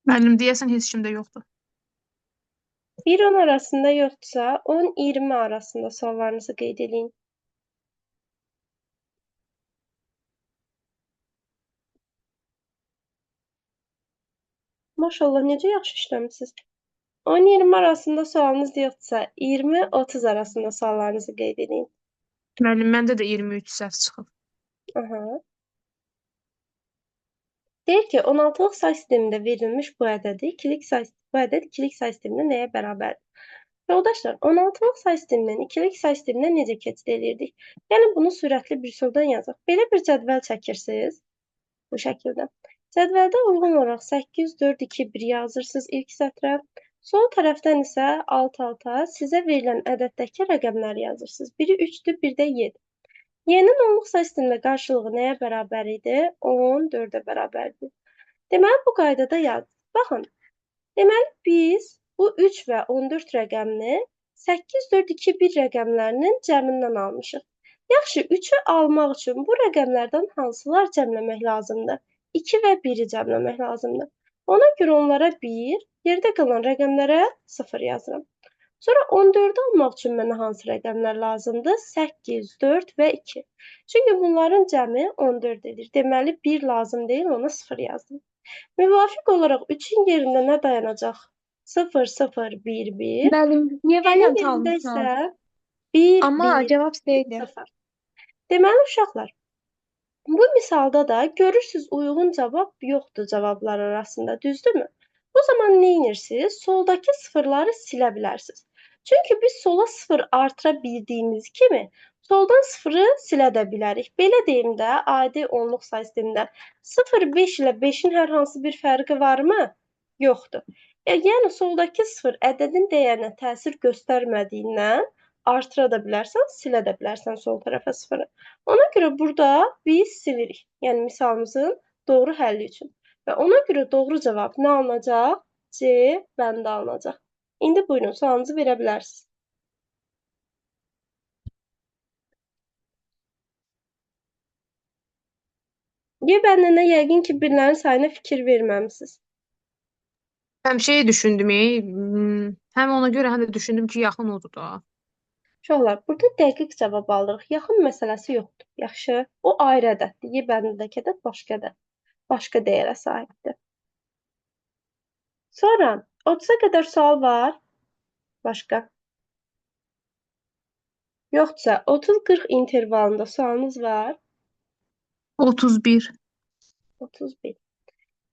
Müəllim deyəsən heç kimdə yoxdur. 1-10 arasında yoxdursa, 10-20 arasında suallarınızı qeyd edin. Maşallah, necə yaxşı işləmisiniz. 10-20 arasında sualınız yoxdursa, 20-30 arasında suallarınızı qeyd edin. Müəllim, məndə də 23 səhv çıxıb. Aha. Deyir ki, 16-lıq say sistemində verilmiş bu ədəd ikilik say sistemində nəyə bərabərdir? Yoldaşlar, 16-lıq say sistemindən ikilik say sisteminə necə keçid edirdik? Yəni, bunu sürətli bir üsuldan yazaq. Belə bir cədvəl çəkirsiniz, bu şəkildə. Cədvəldə uyğun olaraq 8, 4, 2, 1 yazırsınız ilk sətrə. Sol tərəfdən isə alt-alta sizə verilən ədəddəki rəqəmləri yazırsınız. Biri 3-dür, bir də 7. Y-nin onluq say sistemində qarşılığı nəyə bərabər idi? 10, 4-ə bərabərdir. Deməli, bu qaydada yaz. Baxın, deməli, biz bu 3 və 14 rəqəmini 8, 4, 2, 1 rəqəmlərinin cəmindən almışıq. Yaxşı, 3-ü almaq üçün bu rəqəmlərdən hansılar cəmləmək lazımdır? 2 və 1-i cəmləmək lazımdır. Ona görə onlara 1, yerdə qalan rəqəmlərə 0 yazıram. Sonra 14-ü almaq üçün mənə hansı rəqəmlər lazımdır? 8, 4 və 2. Çünki bunların cəmi 14 edir. Deməli, 1 lazım deyil, ona 0 yazdım. Müvafiq olaraq 3-ün yerində nə dayanacaq? 0, 0, 1, 1. Müəllim, niyə Y-nin variant yerində almışam? isə 1, Amma 1, cavab şeydir. 0. Deməli, uşaqlar, bu misalda da görürsünüz uyğun cavab yoxdur cavablar arasında, düzdürmü? Bu zaman nə edirsiniz? Soldakı sıfırları silə bilərsiniz. Çünki biz sola 0 artıra bildiyimiz kimi soldan 0-ı silə də bilərik. Belə deyim də, adi onluq say sistemində 0, 5 ilə 5-in hər hansı bir fərqi varmı? Yoxdur. Yəni soldakı 0 ədədin dəyərinə təsir göstərmədiyindən artıra da bilərsən, silə də bilərsən sol tərəfə 0-ı. Ona görə burada biz silirik. Yəni misalımızın doğru həlli üçün. Və ona görə doğru cavab nə alınacaq? C bəndə alınacaq. İndi buyurun, sualınızı verə bilərsiniz. Y bəndində yəqin ki, birlərin sayına fikir verməmisiniz. Həmişəyi düşündüm, həm ona görə həm də düşündüm ki, yaxın odur da. Uşaqlar, burada dəqiq cavab alırıq. Yaxın məsələsi yoxdur. Yaxşı, o ayrı ədəddir. Y bəndindəki ədəd başqa ədəd. Başqa dəyərə sahibdir. Sonra 30-a qədər sual var. Başqa. Yoxdursa 30-40 intervalında sualınız var. 31. 31.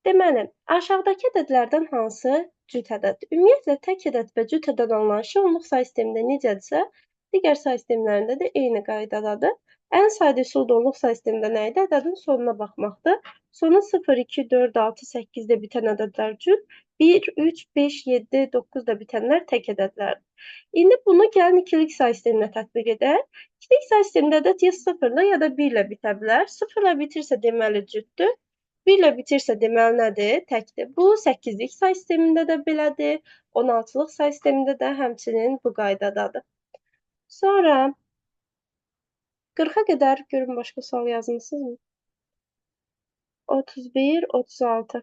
Deməli, aşağıdakı ədədlərdən hansı cüt ədəddir? Ümumiyyətlə, tək ədəd və cüt ədəd anlayışı onluq say sistemində necədirsə, digər say sistemlərində də eyni qaydadadır. Ən sadə üsul da onluq say sistemində nə idi? Ədədin sonuna baxmaqdır. Sonu 0, 2, 4, 6, 8 də bitən ədədlər cüt, 1, 3, 5, 7, 9 da bitənlər tək ədədlərdir. İndi bunu gəlin ikilik say sisteminə tətbiq edək. İkilik say sistemində ədəd ya 0-la ya da 1 ilə bitə bilər. 0-la bitirsə deməli cütdür. 1 ilə bitirsə deməli nədir? Təkdir. Bu 8-lik say sistemində də belədir. 16-lıq say sistemində də həmçinin bu qaydadadır. Sonra 40-a qədər görün başqa sual yazmısınızmı? 31, 36.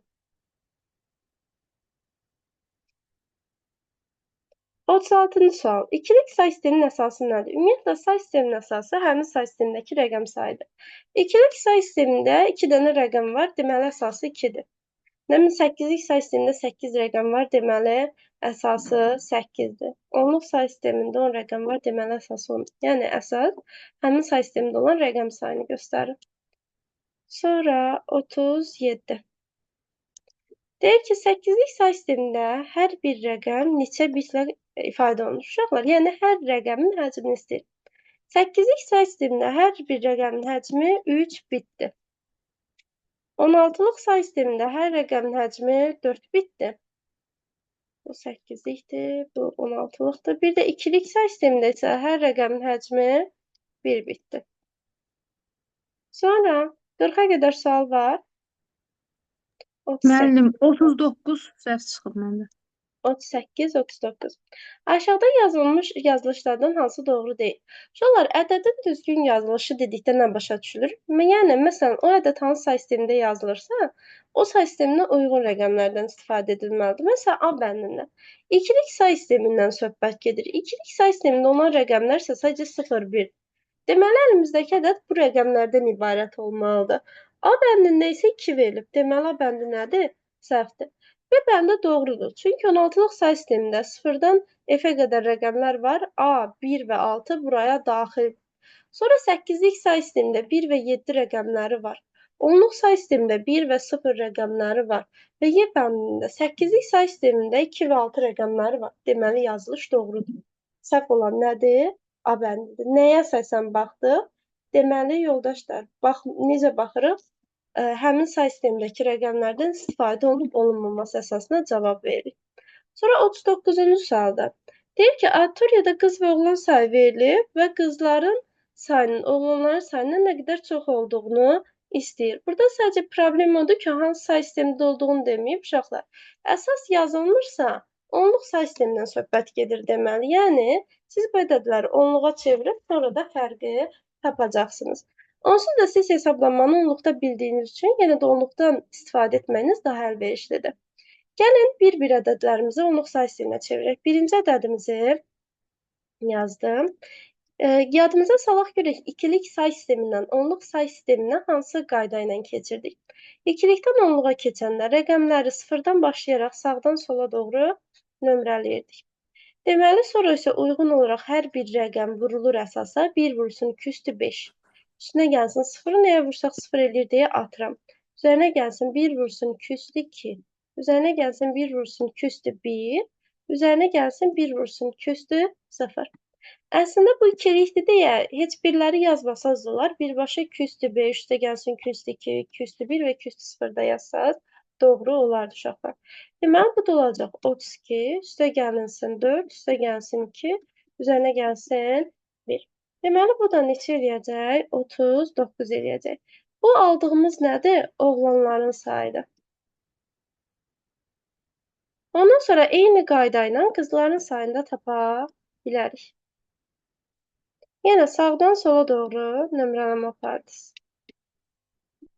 36-cı sual. İkilik say sisteminin əsası nədir? Ümumiyyətlə, say sisteminin əsası həmin say sistemindəki rəqəm sayıdır. İkilik say sistemində 2 dənə rəqəm var, deməli əsası 2-dir. Nəmin 8-lik say sistemində 8 rəqəm var, deməli əsası 8-dir. Onluq say sistemində 10 rəqəm var, deməli əsası 10-dur. Yəni əsas həmin say sistemində olan rəqəm sayını göstərir. Sonra 37. Deyir ki, 8-lik say sistemində hər bir rəqəm neçə bitlə ifadə olunur? Uşaqlar, yəni hər rəqəmin həcmini istəyir. 8-lik say sistemində hər bir rəqəmin həcmi 3 bitdir. 16-lıq say sistemində hər rəqəmin həcmi 4 bitdir. Bu 8-likdir, bu 16-lıqdır. Bir də ikilik say sistemində isə hər rəqəmin həcmi 1 bitdir. Sonra 40-a qədər sual var. 38. Müəllim, 39 səhv çıxıb məndə. 38, 39. Aşağıda yazılmış yazılışlardan hansı doğru deyil? Uşaqlar, ədədin düzgün yazılışı dedikdə nə başa düşülür? Yəni, məsələn, o ədəd hansı say sistemində yazılırsa, o say sisteminə uyğun rəqəmlərdən istifadə edilməlidir. Məsələn, A bəndində ikilik say sistemindən söhbət gedir. İkilik say sistemində olan rəqəmlər isə sadəcə 0, 1. Deməli, əlimizdəki ədəd bu rəqəmlərdən ibarət olmalıdır. A bəndində isə 2 verilib. Deməli, A bəndi nədir? Səhvdir. B bəndi doğrudur. Çünki 16-lıq say sistemində 0-dan F-ə qədər rəqəmlər var. A, 1 və 6 buraya daxil. Sonra 8-lik say sistemində 1 və 7 rəqəmləri var. 10-luq say sistemində 1 və 0 rəqəmləri var. Və Y bəndində 8-lik say sistemində 2 və 6 rəqəmləri var. Deməli, yazılış doğrudur. Səhv olan nədir? A bəndidir. Nəyə əsasən baxdıq? Deməli, yoldaşlar, necə baxırıq? Həmin say sistemindəki rəqəmlərdən istifadə olunub-olunmaması əsasına cavab veririk. Sonra 39-cu sualda deyir ki, auditoriyada qız və oğlan sayı verilib və qızların sayının oğlanların sayından nə qədər çox olduğunu istəyir. Burada sadəcə problem odur ki, hansı say sistemində olduğunu deməyib uşaqlar. Əsas yazılmırsa, onluq say sistemindən söhbət gedir deməli. Yəni, siz bu ədədləri onluğa çevirib, sonra da fərqi tapacaqsınız. Onsuz da siz hesablamanı onluqda bildiyiniz üçün yenə də onluqdan istifadə etməyiniz daha əlverişlidir. Gəlin bir-bir ədədlərimizi onluq say sisteminə çevirək. Birinci ədədimizi yazdım. Yadımıza salaq görək, ikilik say sistemindən onluq say sisteminə hansı qayda ilə keçirdik? İkilikdən onluğa keçəndə rəqəmləri sıfırdan başlayaraq sağdan sola doğru nömrələyirdik. Deməli, sonra isə uyğun olaraq hər bir rəqəm vurulur əsasa. 1 vursun 2 üstü 5. Üstünə gəlsin 0-ı nəyə vursaq 0 eləyir deyə atıram. Üzərinə gəlsin 1 vursun 2 üstü 2. Üzərinə gəlsin 1 vursun 2 üstü 1. Üzərinə gəlsin 1 vursun 2 üstü 0. Əslində bu ikilikdir deyə heç birləri yazmasanız da olar. Birbaşa 2 üstü 5, üstə gəlsin 2 üstü 2, 2 üstü 1 və 2 üstü 0 da yazsanız doğru olardı uşaqlar. Deməli, bu da olacaq 32, üstə gəlinsin 4, üstə gəlsin 2, üzərinə gəlsin 1. Deməli, bu da neçə eləyəcək? 39 eləyəcək. Bu aldığımız nədir? Oğlanların sayıdır. Ondan sonra eyni qayda ilə qızların sayını da tapa bilərik. Yenə sağdan sola doğru nömrələmə apardınız.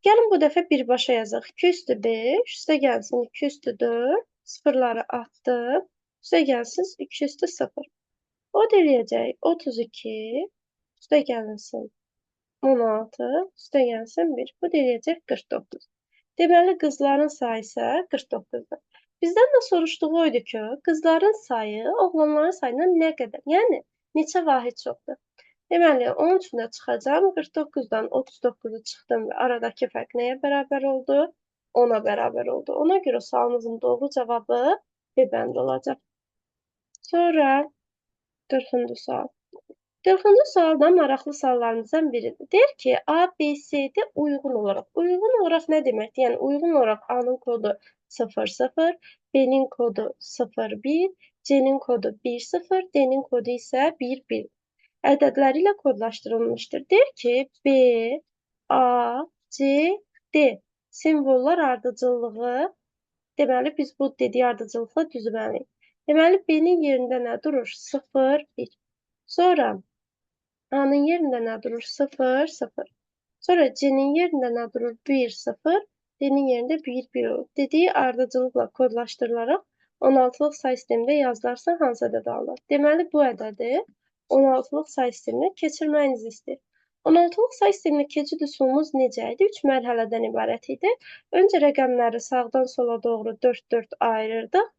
Gəlin bu dəfə birbaşa yazaq. 2 üstü 5, üstə gəlsin 2 üstü 4, sıfırları atdım. Üstə gəlsin 2 üstü 0. O da eləyəcək 32, üstə gəlinsin 16, üstə gəlsin 1. Bu da eləyəcək 49. Deməli, qızların sayı isə 49-dur. Bizdən də soruşduğu oydu ki, qızların sayı oğlanların sayından nə qədər? Yəni, neçə vahid çoxdur? Deməli, onun üçün də çıxacam. 49-dan 39-u çıxdım və aradakı fərq nəyə bərabər oldu? 10-a bərabər oldu. Ona görə sualımızın doğru cavabı B bəndi olacaq. Sonra 40-cı sual. 40-cı sual da maraqlı suallarımızdan biridir. Deyir ki, A, B, C-də uyğun olaraq. Uyğun olaraq nə deməkdir? Yəni, uyğun olaraq A-nın kodu 00, B-nin kodu 01, C-nin kodu 10, D-nin kodu isə 11. Ədədləri ilə kodlaşdırılmışdır. Deyir ki, B, A, C, D simvollar ardıcıllığı, deməli, biz bu dediyi ardıcıllıqla düzməliyik. Deməli, B-nin yerində nə durur? 0, 1. Sonra A-nın yerində nə durur? 0, 0. Sonra C-nin yerində nə durur? 1, 0. D-nin yerində 1, 1 olur. Dediyi ardıcıllıqla kodlaşdırılaraq 16-lıq say sistemində yazılarsa hansı ədəd alınır? Deməli, bu ədədi 16-lıq say sisteminə keçirməyinizi istəyir. 16-lıq say sisteminə keçid üsulumuz necə idi? 3 mərhələdən ibarət idi. Öncə rəqəmləri sağdan sola doğru 4-4 ayırırdıq.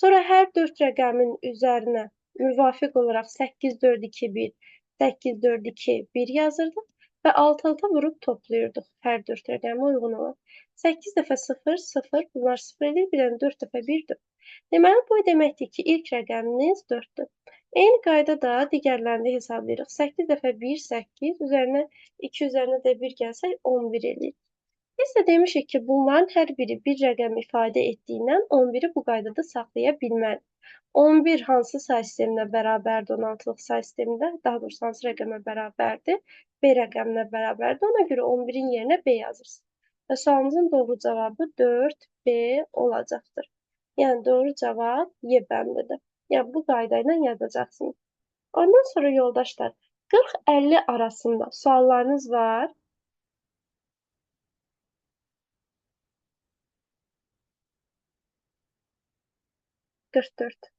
Sonra hər 4 rəqəmin üzərinə müvafiq olaraq 8-4-2-1, 8-4-2-1 yazırdıq və alt-alta vurub toplayırdıq hər 4 rəqəmə uyğun olaraq. 8 dəfə 0, 0, bunlar 0 edir, bir dənə 4 dəfə 1, 4. Deməli, bu deməkdir ki, ilk rəqəminiz 4-dür. Eyni qayda da digərlərində hesablayırıq. 8 dəfə 1, 8, üzərinə 2 üzərinə də 1 gəlsək 11 eləyir. Biz də demişik ki, bunların hər biri bir rəqəm ifadə etdiyindən 11-i bu qaydada saxlaya bilmərik. 11 hansı say sisteminə bərabərdir 16-lıq say sistemində? Daha doğrusu hansı rəqəmə bərabərdir? B rəqəminə bərabərdir. Ona görə 11-in yerinə B yazırsınız. Və sualımızın doğru cavabı 4B olacaqdır. Yəni doğru cavab Y bəndidir. Yəni bu qayda ilə yazacaqsınız. Ondan sonra yoldaşlar 40-50 arasında suallarınız var. 44.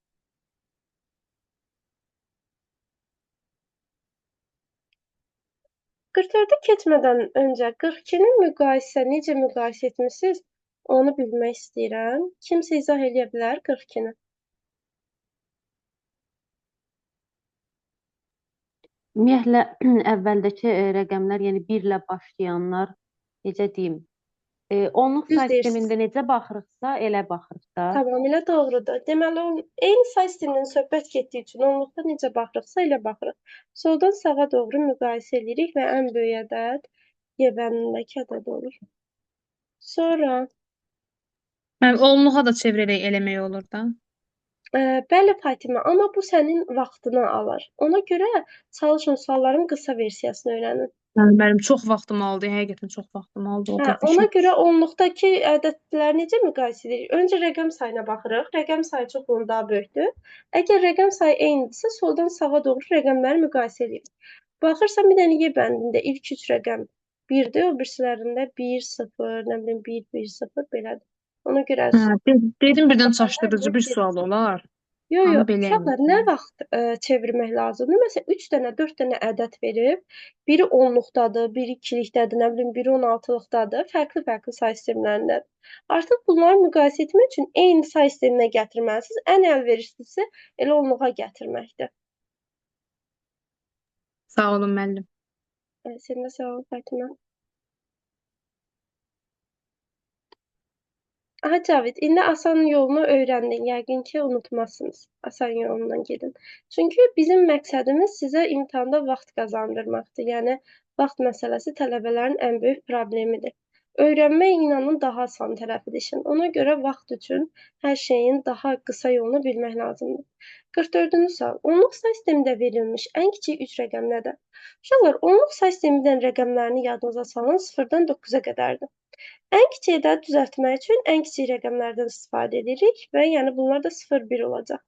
44'ü keçmədən öncə 42-ni necə müqayisə etmisiniz? Onu bilmək istəyirəm. Kimsə izah edə bilər 42-ni? Ümumiyyətlə əvvəldəki rəqəmlər, yəni 1 ilə başlayanlar, necə deyim, onluq Düz say deyirsiniz. sistemində necə baxırıqsa, elə baxırıq da. Tamamilə doğrudur. Deməli, eyni say sistemindən söhbət getdiyi üçün onluqda necə baxırıqsa, elə baxırıq. Soldan sağa doğru müqayisə edirik və ən böyük ədəd Y bəndindəki ədəd olur. Sonra, Onluğa da çevirərək eləmək olur da. bəli Fatimə, amma bu sənin vaxtını alır. Ona görə çalışın sualların qısa versiyasını öyrənin. Yəni mənim çox vaxtım aldı, həqiqətən çox vaxtım aldı o Hə, qədər ona şey. görə onluqdakı ədədləri necə müqayisə edirik? Öncə rəqəm sayına baxırıq. Rəqəm sayı çoxunun daha böyükdür. Əgər rəqəm sayı eynidirsə, soldan sağa doğru rəqəmləri müqayisə edirik. Baxırsan bir dənə Y bəndində ilk 3 rəqəm 1-dir, o birisilərində 1, 0, nə bilim 1, 1, 0 belədir. Ona görə Dedim birdən suallar çaşdırıcı bir Y sual olar. Yo, yo, Amma belə uşaqlar nə imiş. vaxt çevirmək lazımdır? Məsələn, 3 dənə, 4 dənə ədəd verib, biri onluqdadır, biri ikilikdədir, nə bilim, biri 16-lıqdadır, fərqli-fərqli say sistemlərindədir. Artıq bunları müqayisə etmək üçün eyni say sisteminə gətirməlisiniz. Ən əlverişlisi elə onluğa gətirməkdir. Sağ olun müəllim. Sən də sağ ol, Fatimə. Aha Cavid, indi asan yolunu öyrəndin. Yəqin ki, unutmazsınız. Asan yolundan gedin. Çünki bizim məqsədimiz sizə imtahanda vaxt qazandırmaqdır. Yəni, vaxt məsələsi tələbələrin ən böyük problemidir. Öyrənmək inanın daha asan tərəfidir işin. Ona görə vaxt üçün hər şeyin daha qısa yolunu bilmək lazımdır. 44-cü sual. Onluq say sistemində verilmiş ən kiçik 3 rəqəm nədir? Uşaqlar, onluq say sistemindən rəqəmlərini yadınıza salın, 0-dan 9-a qədərdir. Ən kiçik ədədi düzəltmək üçün ən kiçik rəqəmlərdən istifadə edirik və yəni bunlar da 0, 1 olacaq.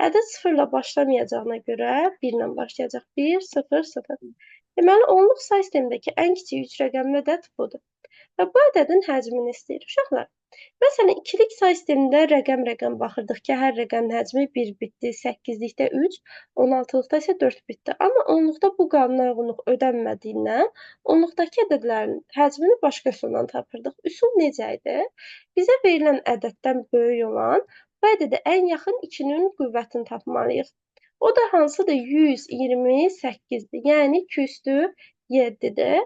Ədəd 0 ilə başlamayacağına görə 1 ilə başlayacaq. 1, 0, 0. Deməli, onluq say sistemindəki ən kiçik 3 rəqəmli ədəd budur. Və bu ədədin həcmini istəyir. Uşaqlar, məsələn, ikilik say sistemində rəqəm-rəqəm baxırdıq ki, hər rəqəmin həcmi 1 bitdir, 8-likdə 3, 16-lıqda isə 4 bitdir. Amma onluqda bu qanuna uyğunluq ödənmədiyindən onluqdakı ədədlərin həcmini başqa üsulla tapırdıq. Üsul necə idi? Bizə verilən ədəddən böyük olan bu ədədə ən yaxın 2-nin qüvvətini tapmalıyıq. O da hansıdır? 128-dir. Yəni 2 üstü 7-dir.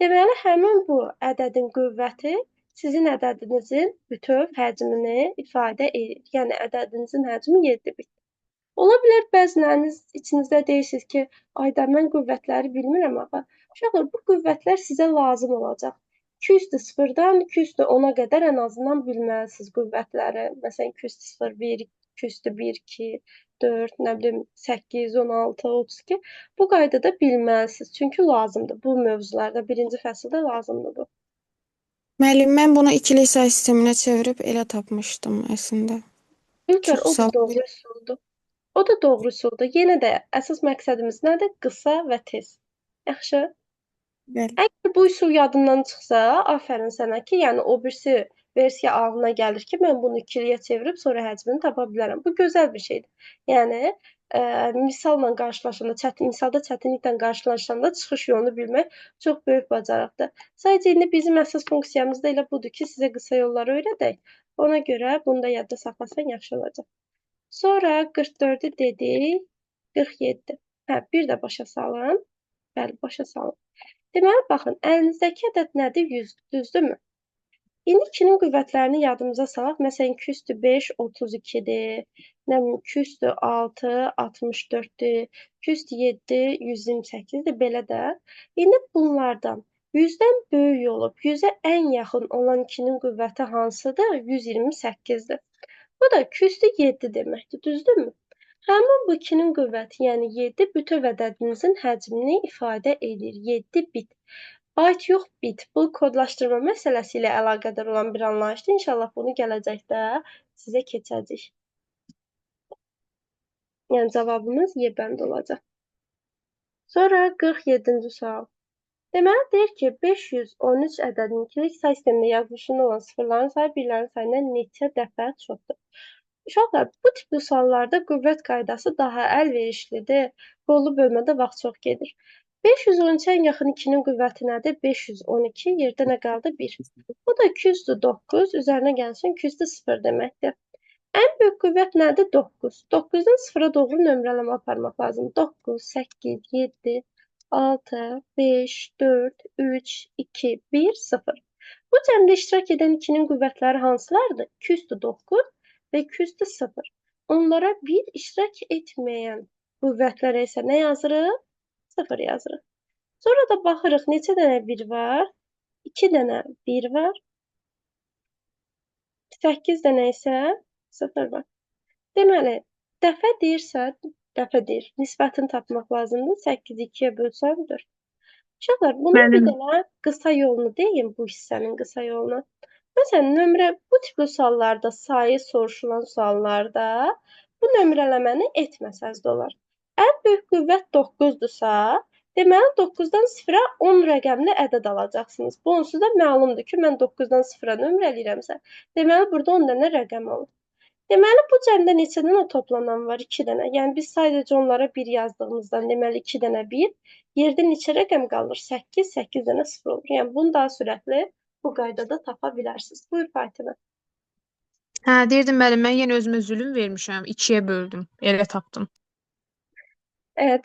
Deməli, həmin bu ədədin qüvvəti sizin ədədinizin bütöv həcmini ifadə edir. Yəni, ədədinizin həcmi 7 bit. Ola bilər bəziləriniz içinizdə deyirsiniz ki, ayda mən qüvvətləri bilmirəm axı. Uşaqlar, bu qüvvətlər sizə lazım olacaq. 2 üstü 0-dan 2 üstü 10-a qədər ən azından bilməlisiniz qüvvətləri. Məsələn, 2 üstü 0, 1, 2 üstü 1, 2, 4, nə bilim 8, 16, 32. Bu qaydada bilməlisiniz. Çünki lazımdır. Bu mövzularda birinci fəsildə lazımdır bu. Müəllim, mən bunu ikilik say sisteminə çevirib elə tapmışdım əslində. Ülker, Çox o sağ da ol. doğru üsuldur. O da doğru üsuldur. Yenə də əsas məqsədimiz nədir? Qısa və tez. Yaxşı. Bəli. Əgər bu üsul yadından çıxsa, afərin sənə ki, yəni o birisi versiya ağlına gəlir ki, mən bunu ikiliyə çevirib sonra həcmini tapa bilərəm. Bu gözəl bir şeydir. Yəni misalla qarşılaşanda, misalda çətinliklə qarşılaşanda çıxış yolunu bilmək çox böyük bacarıqdır. Sadəcə indi bizim əsas funksiyamız da elə budur ki, sizə qısa yolları öyrədək. Ona görə bunu da yadda saxlasan yaxşı olacaq. Sonra 44-ü dedik, 47. Hə, bir də başa salın. Bəli, başa salın. Deməli, baxın, əlinizdəki ədəd nədir? 100, düzdürmü? İndi 2-nin qüvvətlərini yadımıza salaq. Məsələn, 2 üstü 5, 32-dir. Nə bilim, 2 üstü 6, 64-dir. 2 üstü 7, 128-dir. Belə də. İndi bunlardan 100-dən böyük olub, 100-ə ən yaxın olan 2-nin qüvvəti hansıdır? 128-dir. Bu da 2 üstü 7 deməkdir, düzdürmü? Həmin bu 2-nin qüvvəti, yəni 7 bütöv ədədinizin həcmini ifadə edir. 7 bit. Byte yox, bit. Bu kodlaşdırma məsələsi ilə əlaqədar olan bir anlayışdır. İnşallah bunu gələcəkdə sizə keçəcək. Yəni cavabımız Y bəndi olacaq. Sonra 47-ci sual. Deməli deyir ki, 513 ədədinin ikilik say sistemində yazılışında olan sıfırların sayı birlərin sayından neçə dəfə çoxdur? Uşaqlar, bu tipli suallarda qüvvət qaydası daha əlverişlidir. Qollu bölmədə vaxt çox gedir. 513-ə ən yaxın 2-nin qüvvəti nədir? 512, yerdə nə qaldı? 1. Bu da 209, üzərinə gəlsin 200 deməkdir. Ən böyük qüvvət nədir? 9. 9-dan 0-a doğru nömrələmə aparmaq lazım. 9, 8, 7, 6, 5, 4, 3, 2, 1, 0. Bu cəmdə iştirak edən 2-nin qüvvətləri hansılardır? 209 və 200 Onlara bir iştirak etməyən qüvvətlərə isə nə yazırıq? 0 yazırıq. Sonra da baxırıq neçə dənə 1 var? 2 dənə 1 var. 8 dənə isə 0 var. Deməli, dəfə deyirsə, nisbətini tapmaq lazımdır. 8-i 2-yə bölsəm 4. Uşaqlar, bunun bir Müəllim, dənə qısa yolunu deyim, bu hissənin qısa yolunu. Məsələn, nömrə bu tipli suallarda, sayı soruşulan suallarda bu nömrələməni etməsəz də olar. Ən böyük qüvvət 9-dursa, deməli 9-dan 0-a 10 rəqəmli ədəd alacaqsınız. Bu onsuz da məlumdur ki, mən 9-dan 0-a nömrələyirəmsə, deməli burada 10 dənə rəqəm olur. Deməli, bu cəmdə neçə dənə toplanan var? 2 dənə. Yəni, biz sadəcə onlara 1 yazdığımızdan, deməli 2 dənə 1. Yerdə neçə rəqəm qalır? 8, 8 dənə 0 olur. Yəni, bunu daha sürətli bu qaydada tapa bilərsiniz. Buyur, Fatimə. deyirdim müəllim, mən yenə özümə zülm vermişəm. 2-yə böldüm. Elə tapdım.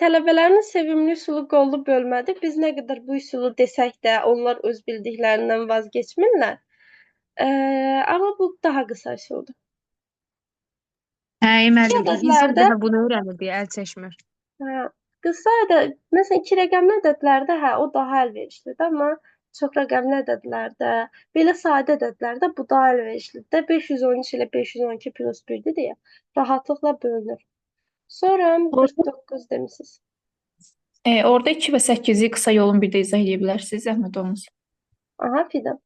Tələbələrin sevimli üsulu qollu bölmədir. Biz nə qədər bu üsulu desək də, onlar öz bildiklərindən vazgeçmirlər. Amma bu daha qısa üsuldur. Müəllim, insan Ədədlərdə daha bunu öyrənir deyə əl çəkmir. Hə, qısa ədəd, məsələn, 2 rəqəmli ədədlərdə hə, o daha əlverişlidir, amma çox rəqəmli ədədlərdə, belə sadə ədədlərdə bu daha əlverişlidir. 513 ilə 512 plus 1-dir deyə rahatlıqla bölünür. Sonra 49 demisiniz. Orada 2 və 8-i qısa yolun bir də izah edə bilərsiniz, zəhmət olmasa. Aha, Fidan.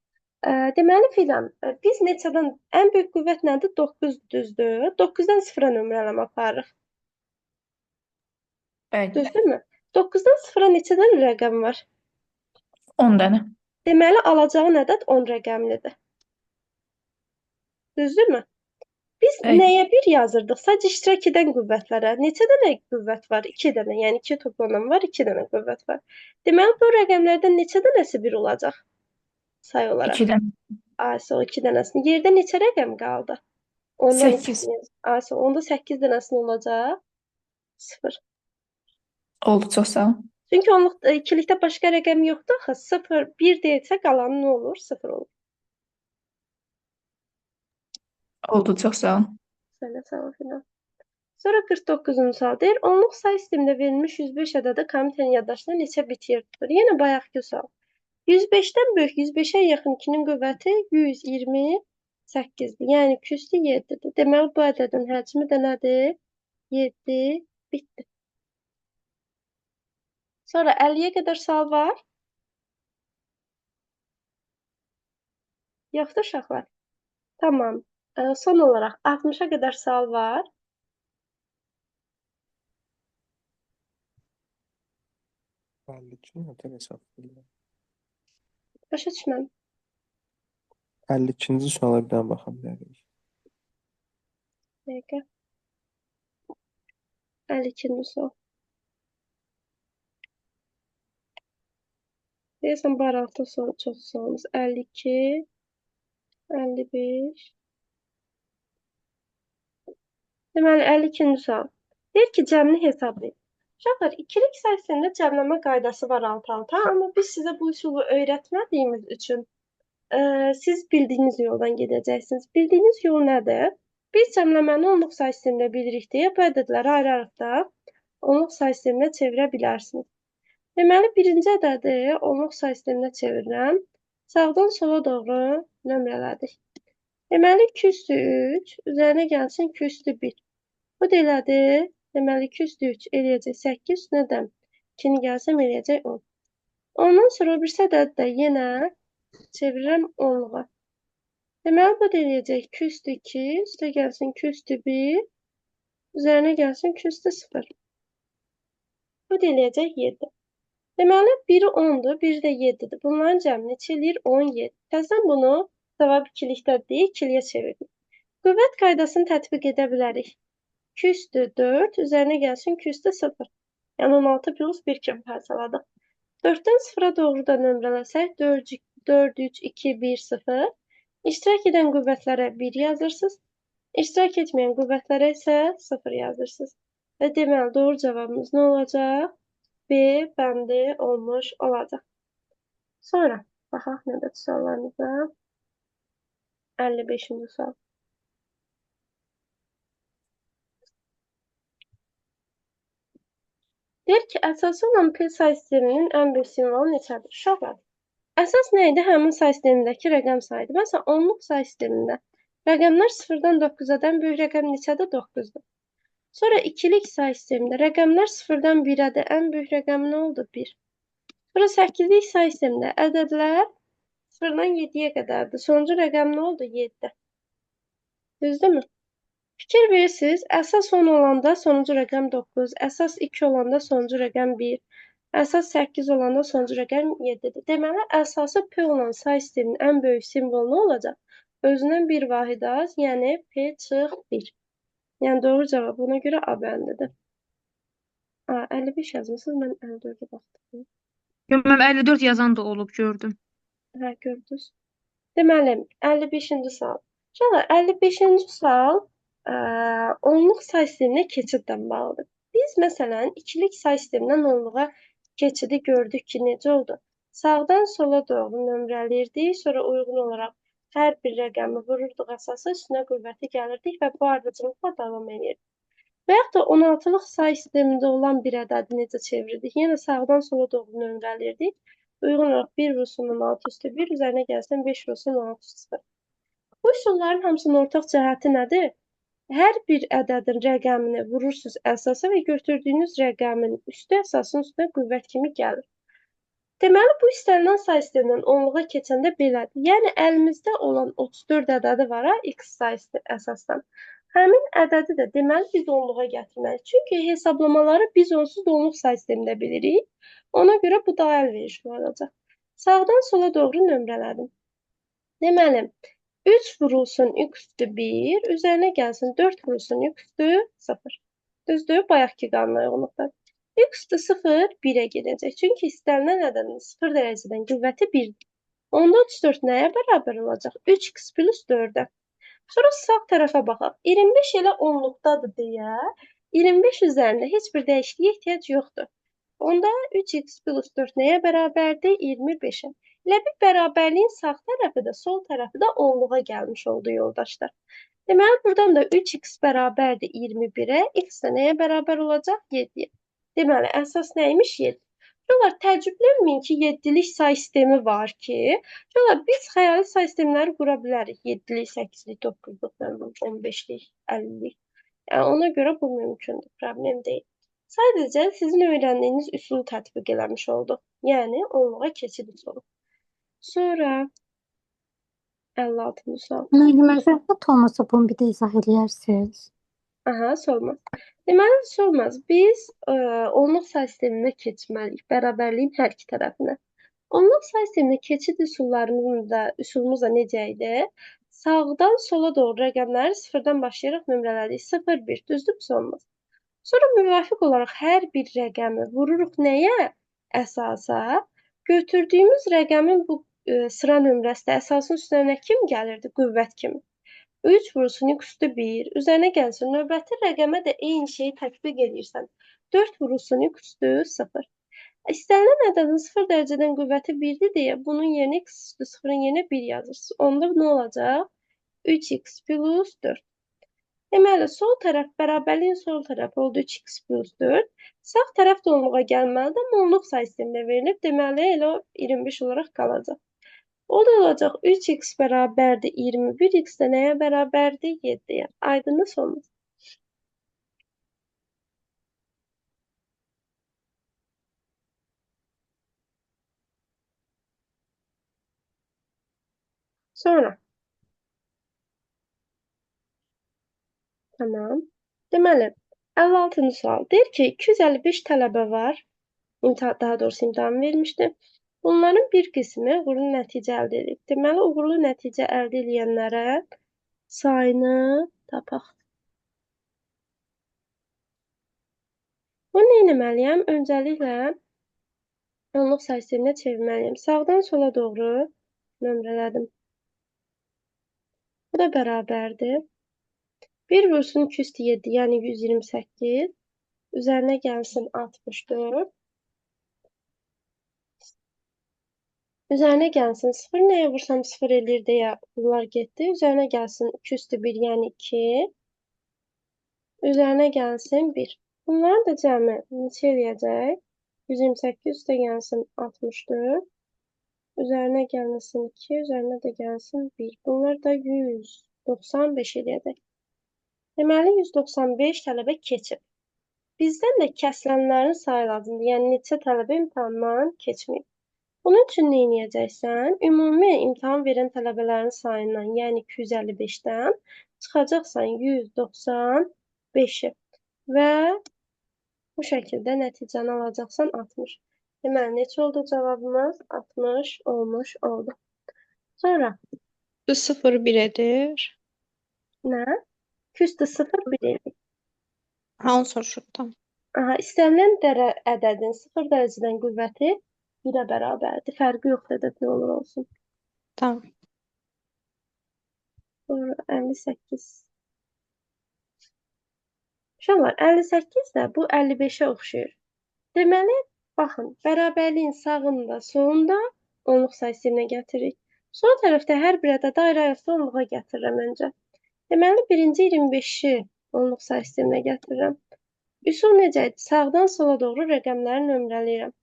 Deməli, Fidan, biz neçədən ən böyük qüvvət nədir? 9 düzdür. 9-dan 0-a nömrələmə aparırıq. Bəli, Düzdürmü? 9-dan 0-a neçə dənə rəqəm var? 10 dənə. Deməli, alacağın ədəd 10 rəqəmlidir. Düzdürmü? Biz Bəli. nəyə 1 yazırdıq? Sadəcə iştirak edən qüvvətlərə. Neçə dənə qüvvət var? 2 dənə. Yəni 2 toplanan var, 2 dənə qüvvət var. Deməli, bu rəqəmlərdən neçə dənəsi 1 olacaq? Say olaraq. 2 dənə. Aysə, o 2 dənəsini. Yerdə neçə rəqəm qaldı? Ondan 8. Aysə, onda 8 dənəsini olacaq. 0. Oldu, çox sağ olun. Çünki onluq ikilikdə başqa rəqəm yoxdur axı. 0, 1 deyilsə qalanı nə olur? 0 olur. Oldu, çox sağ olun. Sənə sağ ol, Fidan. Sonra 49-cu sual deyir, onluq say sistemində verilmiş 105 ədədi komitənin yaddaşında neçə bit yer tutur? Yenə bayaqki sual. 105-dən böyük 105-ə yaxın 2-nin qüvvəti 128-dir. Yəni küsü 7-dir. Deməli, bu ədədin həcmi də nədir? 7 bitdir. Sonra 50-yə qədər sual var. Yoxdur uşaqlar. Tamam. Son olaraq 60-a qədər sual var. Başa düşməm. 52-ci suala bir daha baxa bilərik. Dəqiqə. 52-ci sual. Deyəsən, baraltı çox sualımız. 52, 55. Deməli, 52-ci sual. Deyir ki, cəmini hesablayın. Uşaqlar, ikilik say sistemində cəmləmə qaydası var alt-alta, amma biz sizə bu üsulu öyrətmədiyimiz üçün siz bildiyiniz yoldan gedəcəksiniz. Bildiyiniz yol nədir? Biz cəmləməni onluq say sistemində bilirik deyə bu ədədləri ayıraraq da onluq say sisteminə çevirə bilərsiniz. Deməli, birinci ədədi onluq say sisteminə çevirirəm. Sağdan sola doğru nömrələdik. Deməli, 2 üstü 3, üzərinə gəlsin 2 üstü 1. Bu da elədir. Deməli, 2 üstü 3 eləyəcək 8, nədən? 2-ni gəlsəm eləyəcək 10. Ondan sonra bir ədədi də yenə çevirirəm onluğa. Deməli, bu da eləyəcək 2 üstü 2, üstə gəlsin 2 üstü 1, üzərinə gəlsin 2 üstü 0. Bu da eləyəcək 7. Deməli, biri 10-dur, biri də 7-dir. Bunların cəmi neçə eləyir? 17. Təzədən bunu cavab ikilikdədir deyə ikiliyə çevirdik. Qüvvət qaydasını tətbiq edə bilərik. 2 üstü 4, üzərinə gəlsin 2 üstü 0. Yəni 16 plus 1 kimi parçaladıq. 4-dən 0-a doğru da nömrələsək, 4, 3, 2, 1, 0. İştirak edən qüvvətlərə 1 yazırsınız. İştirak etməyən qüvvətlərə isə 0 yazırsınız. Və deməli, doğru cavabımız nə olacaq? B bəndi olmuş olacaq. Sonra, baxaq növbəti suallarımıza. 55-ci sual. Deyir ki, əsası olan pi say sisteminin ən böyük simvolu neçədir? Uşaqlar, əsas nə idi? Həmin say sistemindəki rəqəm saydı. Məsələn, onluq say sistemində rəqəmlər 0-dan 9-adan böyük rəqəm neçədir? 9-dur. Sonra ikilik say sistemində rəqəmlər 0-dan 1-ədir. Ən böyük rəqəm nə oldu? 1. Sonra 8-lik say sistemində ədədlər 0-dan 7-yə qədərdir. Sonuncu rəqəm nə oldu? 7. Düzdürmü? Fikir verirsiniz, əsas 10 olanda sonuncu rəqəm 9, əsas 2 olanda sonuncu rəqəm 1, əsas 8 olanda sonuncu rəqəm 7-dir. Deməli, əsası P olan say sisteminin ən böyük simvolu nə olacaq? Özündən bir vahid az, yəni P çıx 1. Yəni doğru cavab buna görə A bəndidir. 55 yazmışsınız, mən 54-ə baxdım. Yox, mən 54 yazan da olub gördüm. Hə, gördünüz. Deməli, 55-ci sual. Uşaqlar, 55-ci sual onluq say sisteminə keçidlə bağlıdır. Biz, məsələn, ikilik say sistemindən onluğa keçidi gördük ki, necə oldu? Sağdan sola doğru nömrələyirdik, sonra uyğun olaraq hər bir rəqəmi vururduq əsası, üstünə qüvvəti gəlirdik və bu ardıcılıqla davam edirdik. Və yaxud da 16-lıq say sistemində olan bir ədədi necə çevirirdik? Yenə sağdan sola doğru nömrələyirdik. Uyğun olaraq 1 vursun 16 üstü 1, üzərinə gəlsin 5 vursun 16 üstü 0. Bu üsulların hamısının ortaq cəhəti nədir? Hər bir ədədin rəqəmini vurursunuz əsasa və götürdüyünüz rəqəmin üstü əsasın üstünə qüvvət kimi gəlir. Deməli, bu istənilən say sistemindən onluğa keçəndə belədir. Yəni, əlimizdə olan 34 ədədi var, x say əsasdan. Həmin ədədi də deməli biz onluğa gətirməliyik. Çünki hesablamaları biz onsuz da onluq say sistemində bilirik. Ona görə bu daha əlverişli olacaq. Sağdan sola doğru nömrələdim. Deməli, 3 vurulsun x üstü 1, üzərinə gəlsin 4 vurulsun x üstü 0. Düzdür, bayaqki qanuna uyğunluqda. X üstü 0 1-ə gedəcək. Çünki istənilən ədədin 0 dərəcədən qüvvəti 1-dir. Onda 34 nəyə bərabər olacaq? 3x plus 4-ə. Sonra sağ tərəfə baxaq. 25 elə onluqdadır deyə 25 üzərində heç bir dəyişikliyə ehtiyac yoxdur. Onda 3x plus 4 nəyə bərabərdir? 25-ə. Elə bir bərabərliyin sağ tərəfi də, sol tərəfi də onluğa gəlmiş oldu yoldaşlar. Deməli, buradan da 3x bərabərdir 21-ə, x də nəyə bərabər olacaq? 7-yə. Deməli, əsas nəymiş? 7. Şuralar təəccüblənməyin ki, 7-lik say sistemi var ki, şuralar biz xəyali say sistemləri qura bilərik. 7-lik, 8-lik, 9-lik, 15-lik, 50-lik. Yəni, ona görə bu mümkündür, problem deyil. Sadəcə sizin öyrəndiyiniz üsulu tətbiq eləmiş olduq. Yəni, onluğa keçid üsulu. Sonra 56-cı sual. Müəllimə, zəhmət olmasa bunu bir də izah eləyərsiniz? Aha, sormaz. Deməli, sormaz. Biz onluq say sisteminə keçməliyik. Bərabərliyin hər iki tərəfinə. Onluq say sisteminə keçid üsulumuz da necə idi? Sağdan sola doğru rəqəmləri sıfırdan başlayaraq nömrələdik. 0, 1, düzdür, olmaz. Sonra müvafiq olaraq hər bir rəqəmi vururuq nəyə? Əsasa. Götürdüyümüz rəqəmin bu sıra nömrəsi də əsasın üstünə nə kimi gəlirdi? Qüvvət kimi. 3 vurulsun x üstü 1, üzərinə gəlsin. Növbəti rəqəmə də eyni şeyi tətbiq edirsən. 4 vurulsun x üstü 0. İstənilən ədədin 0 dərəcədən qüvvəti 1-dir deyə bunun yerinə x üstü 0-ın yerinə 1 yazırsınız. Onda nə olacaq? 3x plus 4. Deməli, sol tərəf bərabərliyin sol tərəfi oldu 3x plus 4. Sağ tərəf də onluğa gəlməlidir, amma onluq say sistemində verilib. Deməli, elə 25 olaraq qalacaq. O da olacaq 3x bərabərdir 21, x də nəyə bərabərdir? 7-yə. Aydındır sonumuz. Sonra Tamam. Deməli, 56-cı sual. Deyir ki, 255 tələbə var. Daha doğrusu imtahan vermişdi. Bunların bir qismi uğurlu nəticə əldə edib. Deməli, uğurlu nəticə əldə edənlərə sayını tapaq. Bunu nə etməliyəm? Öncəliklə onluq say sisteminə çevirməliyəm. Sağdan sola doğru nömrələdim. Bu da bərabərdir. 1 vursun 2 üstü 7, yəni 128. Üzərinə gəlsin 64. Üzərinə gəlsin 0. Nəyə vursam 0 eləyir deyə bunlar getdi. Üzərinə gəlsin 2 üstü 1, yəni 2. Üzərinə gəlsin 1. Bunların da cəmi neçə eləyəcək? 128 üstə gəlsin 64. Üzərinə gəlsin 2, üzərinə də gəlsin 1. Bunlar da 195 eləyəcək. Deməli, 195 tələbə keçib. Bizdən də kəsilənlərin sayı lazımdır. Yəni, neçə tələbə imtahandan keçməyib. Bunun üçün nə edəcəksən? Ümumi imtahan verən tələbələrin sayından, yəni 255-dən çıxacaqsan 195-i və bu şəkildə nəticəni alacaqsan 60. Deməli, neçə oldu cavabımız? 60 olmuş oldu. Sonra 0 1 edir. nə? 2 üstü 0 1 edir. Onu soruşurdum. Aha, istənilən ədədin 0 dərəcədən qüvvəti 1-ə bərabərdir. Fərqi yoxdur ədəd nə olur olsun. Tamam. Sonra 58. Uşaqlar, 58 də bu 55-ə oxşayır. Deməli, baxın, bərabərliyin sağında, solunda onluq say sisteminə gətiririk. Sol tərəfdə hər bir ədədi ayrı-ayrı onluğa gətirirəm öncə. Deməli, birinci 25-i onluq say sisteminə gətirirəm. Üsul necədir? Sağdan sola doğru rəqəmləri nömrələyirəm.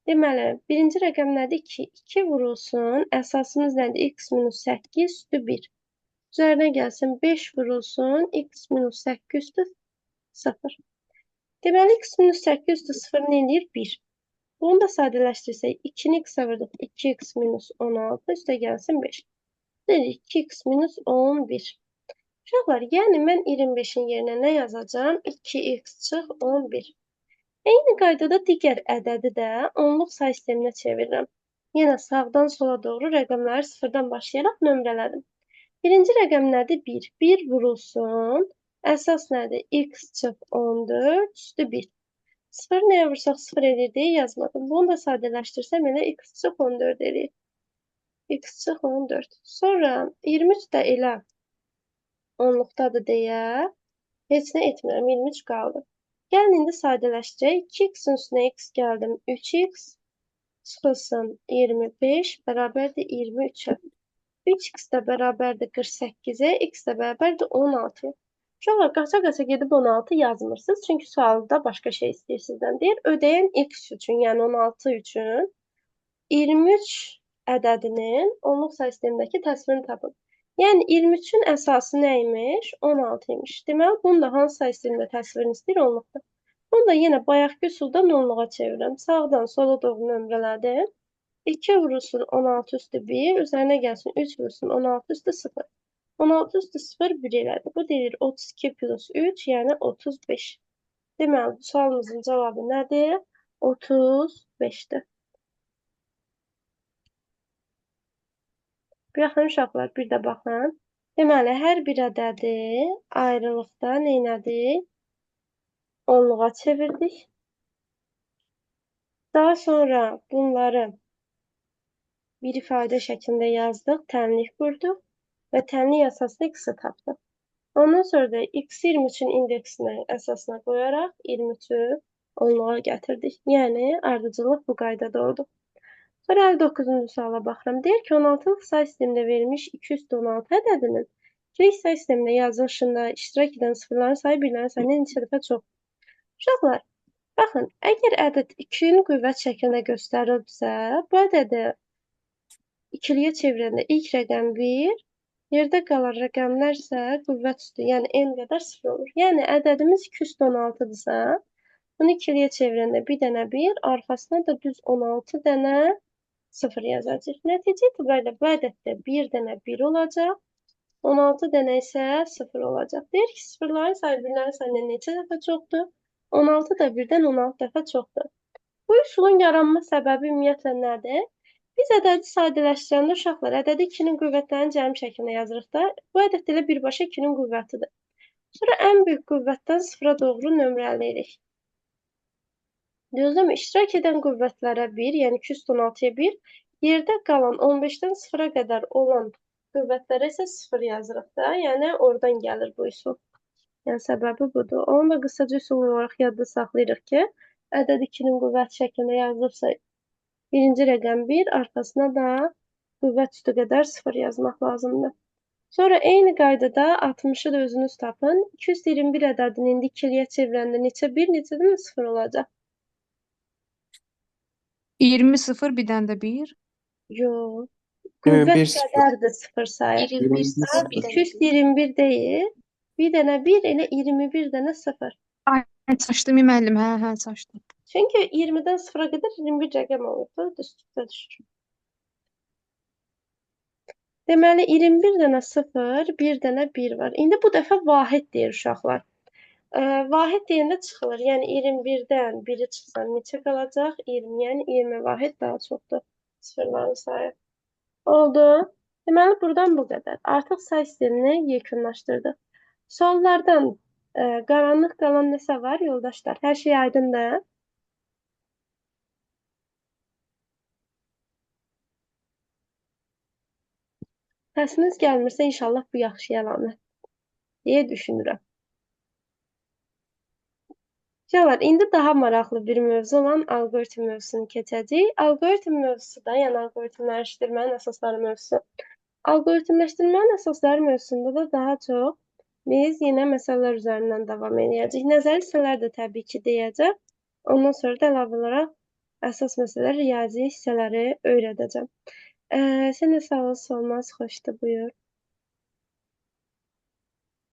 Deməli, birinci rəqəm nədir? 2. 2 vurulsun. Əsasımız nədir? X minus 8 üstü 1. Üzərinə gəlsin 5 vurulsun. X minus 8 üstü 0. Deməli, X minus 8 üstü 0 nə edir? 1. Bunu da sadələşdirsək, 2-ni X-ə vurduq. 2X minus 16 üstə gəlsin 5. Dedik, 2X minus 11. Uşaqlar, yəni mən 25-in yerinə nə yazacağam? 2X çıx 11. Eyni qaydada digər ədədi də onluq say sisteminə çevirirəm. Yenə sağdan sola doğru rəqəmləri sıfırdan başlayaraq nömrələdim. Birinci rəqəm nədir? 1. 1 vurulsun. Əsas nədir? X çıx 14 üstü 1. 0 nəyə vursaq 0 edir deyə yazmadım. Bunu da sadələşdirsəm elə X çıx 14 edir. X çıx 14. Sonra 23 də elə onluqdadır deyə heç nə etmirəm. 23 qaldı. Gəlin indi sadələşdirək. 2x-in üstünə x gəldim. 3x çıxılsın 25 bərabərdir 23-ə. 3x də bərabərdir 48-ə, x də bərabərdir 16-ya. Uşaqlar, qaça-qaça gedib 16 yazmırsınız. Çünki sualda başqa şey istəyir sizdən. Deyir, ödəyən x üçün, yəni 16 üçün 23 ədədinin onluq say sistemindəki təsvirini tapın. Yəni 23-ün əsası nə imiş? 16 imiş. Deməli, bunu da hansı say sistemində təsvirini istəyir? Onluqda. Bunu da yenə bayaqki üsulda onluğa çevirirəm. Sağdan sola doğru nömrələdim. 2 vurulsun 16 üstü 1, üzərinə gəlsin 3 vurulsun 16 üstü 0. 16 üstü 0 1 elədi. Bu deyir 32 plus 3, yəni 35. Deməli, bu sualımızın cavabı nədir? 35-dir. Baxın uşaqlar, bir də baxın. Deməli, hər bir ədədi ayrılıqda neynədik? Onluğa çevirdik. Daha sonra bunları bir ifadə şəklində yazdıq, tənlik qurduq və tənlik əsaslı x-i tapdıq. Ondan sonra da x23-ün indeksini əsasına qoyaraq 23-ü onluğa gətirdik. Yəni, ardıcıllıq bu qaydada oldu. Sonra 59-cu suala baxıram. Deyir ki, 16-lıq say sistemində verilmiş 216 ədədinin ikilik say sistemində yazılışında iştirak edən sıfırların sayı birlərin sayından neçə dəfə çox. Uşaqlar, baxın, əgər ədəd 2-nin qüvvət şəklində göstərilibsə, bu ədədi ikiliyə çevirəndə ilk rəqəm 1, yerdə qalan rəqəmlər isə qüvvət üstü, yəni n qədər 0 olur. Yəni, ədədimiz 216-dırsa, bunu ikiliyə çevirəndə bir dənə 1, arxasına da düz 16 dənə 0 yazacaq. Nəticə itibarilə bu ədəddə bir dənə 1 olacaq, 16 dənə isə 0 olacaq. Deyir ki, sıfırların sayı birlərin sayından neçə dəfə çoxdur? 16 da birdən 16 dəfə çoxdur. Bu üsulun yaranma səbəbi ümumiyyətlə nədir? Biz ədədi sadələşdirəndə uşaqlar ədədi 2-nin qüvvətlərinin cəmi şəklində yazırıq da, bu ədəd elə birbaşa 2-nin qüvvətidir. Sonra ən böyük qüvvətdən 0-a doğru nömrələyirik. Düzdürmü? İştirak edən qüvvətlərə 1, yəni 216-ya 1, yerdə qalan 15-dən 0-a qədər olan qüvvətlərə isə 0 yazırıq da, yəni oradan gəlir bu üsul. Yəni səbəbi budur. Onu da qısaca üsul olaraq yadda saxlayırıq ki, ədəd 2-nin qüvvət şəklində yazılıbsa birinci rəqəm 1, arxasına da qüvvət üstü qədər 0 yazmaq lazımdır. Sonra eyni qaydada 60-ı da özünüz tapın. 221 ədədini indi 2-liyə çevirəndə neçə 1, neçə də 0 olacaq? 20 0 bir dənə də 1. Yox. 21 Qüvvət 0. qədərdir 0 sayı. 21 0 bir dənə 1. 221 deyil. Bir dənə 1 elə 21 dənə 0. Ay, çaşdım müəllim. Hə, çaşdım. Çünki 20-dən 0-a qədər 21 rəqəm olubdur, üstə düşür. Deməli 21 dənə 0, 1 dənə 1 var. İndi bu dəfə vahid deyir uşaqlar. Vahid deyəndə çıxılır. Yəni 21-dən 1-i çıxsan neçə qalacaq? 20, yəni 20 vahid daha çoxdur. Sıfırların sayı. Oldu. Deməli buradan bu qədər. Artıq say sistemini yekunlaşdırdıq. Sollardan qaranlıq qalan nəsə var yoldaşlar? Hər şey aydındır. Səsiniz gəlmirsə inşallah bu yaxşı əlamət deyə düşünürəm. Canlar, indi daha maraqlı bir mövzu olan alqoritm mövzusunu keçəcəyik. Alqoritm mövzusu da, yəni alqoritmləşdirmənin əsasları mövzusu. Alqoritmləşdirmənin əsasları mövzusunda da daha çox biz yenə məsələlər üzərindən davam edəcəyik. Nəzəri hissələr də təbii ki deyəcəm. Ondan sonra da əlavə olaraq əsas məsələlər, riyazi hissələri öyrədəcəm. Sən də sağ ol, olmaz, xoşdur, buyur.